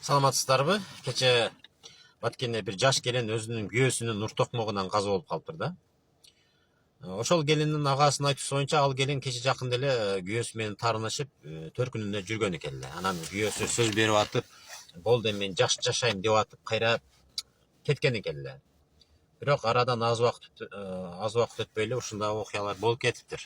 Саламатсыздарбы? Кече Баткенде бир жаш келин өзүнүн күйөөсүнүн ур токмогунан каза болуп калыптыр да. Ошол келиндин агасынын айтуусу боюнча ал келин кече жакында эле күйөөсү менен таарынышып, төркүнүндө жүргөн экен эле. Анан күйөөсү сөз берип атып, болду эми мен жакшы жашайм деп атып, кайра кеткен экен эле. Бирок арадан аз убакыт өтпөй эле ушундай окуялар болуп кетиптир.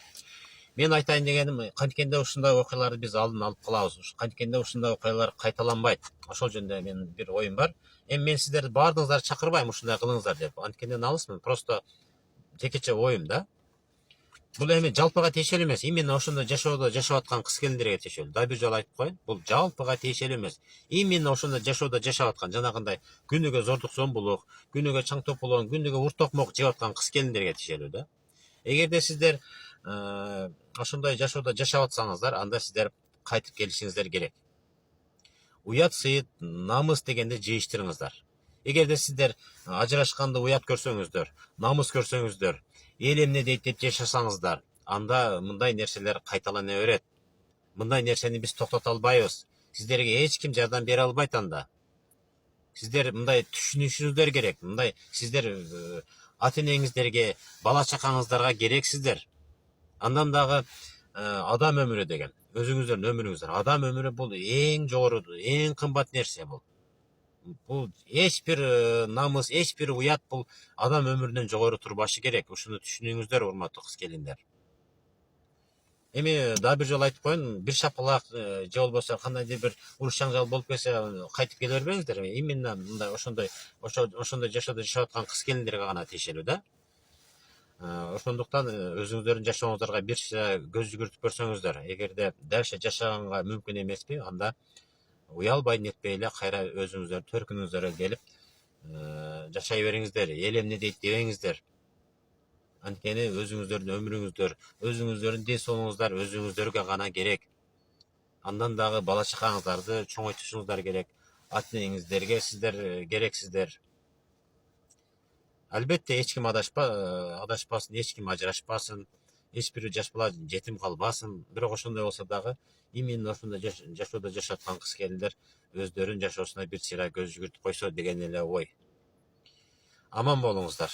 Мен айтайын дегеним, канткенде ушундай окуяларды биз алдын алып калабыз. Канткенде ушундай окуялар кайталанбайт. Ошол жөнүндө менин бир оюм бар. Эми мен сиздерди баардыгыңыздарды чакырбайм ушундай кылыңыздар деп. Анткени алысмын, просто жекече оюм да. Бул эми жалпыга тиешелүү эмес. Именно ошондой жашоодо жашап аткан кыз келиндерге тиешелүү. Да бир жолу айтып коеюн, бул жалпыга тиешелүү эмес. Именно ошондой жашоодо жашап аткан, жанагындай күнүгө зордук зомбулук, күнүгө чаң тополон, күнүгө ур токмок жеп аткан кыз келиндерге тиешелүү да. Эгерде сиздер ошондой жашоодо жашап атсаңыздар, анда сиздер кайтып келишиңиздер керек. Уят, сыйыт, намыс дегенди жыйыштырыңыздар. Эгерде сиздер ажырашканда уят көрсөңүздөр, намыс көрсөңүздөр, эл эмне дейт деп жашасаңыздар, анда мындай нерселер кайталана берет. Мындай нерсени биз токтото албайбыз. Сиздерге эч ким жардам бере албайт анда. Сиздер мындай түшүнүшүңүздөр керек. Мындай сиздер ата энеңиздерге, бала чакаңыздарга керексиздер. Андан дагы адам өмүрү деген, өзүңүздөрдүн өмүрүңүздөр. Адам өмүрү бул эң жогору, эң кымбат нерсе бул. Бул эч бир намыс, эч бир уят бул адам өмүрүнөн жогору турбашы керек. Ушуну түшүнүңүздөр, урматтуу кыз келиндер. Эми дагы бир жолу айтып коеюн, бир шапалак же болбосо кандайдыр бир уруш жаңжал болуп кетсе, кайтып келе бербеңиздер. Именно мындай ошондой жашоодо жашап аткан кыз келиндерге гана тиешелүү да. Ошондуктан өзүңүздөрдүн жашооңуздарга бир көз жүгүртүп көрсөңүздөр. Эгерде дальше жашаганга мүмкүн эмеспи, анда уялбай нетпей эле кайра өзүңүздөр төркүнүңүздөргө келип жашай бериңиздер. Эл эмне дейт дебеңиздер. Анткени өзүңүздөрдүн өмүрүңүздөр, өзүңүздөрдүн ден соолугуңуздар өзүңүздөргө гана керек. Андан дагы бала чакаңыздарды чоңойтушуңуздар керек. Ата энеңиздерге сиздер керексиздер. Албетте эч ким адашпасын, эч ким ажырашпасын, эч бир жаш бала жетим калбасын. Бирок ошондой болсо дагы именно ошондой жашоодо жашап аткан кыз келиндер өздөрүнүн жашоосуна бир сыйра көз жүгүртүп койсо деген эле ой. Аман болуңуздар.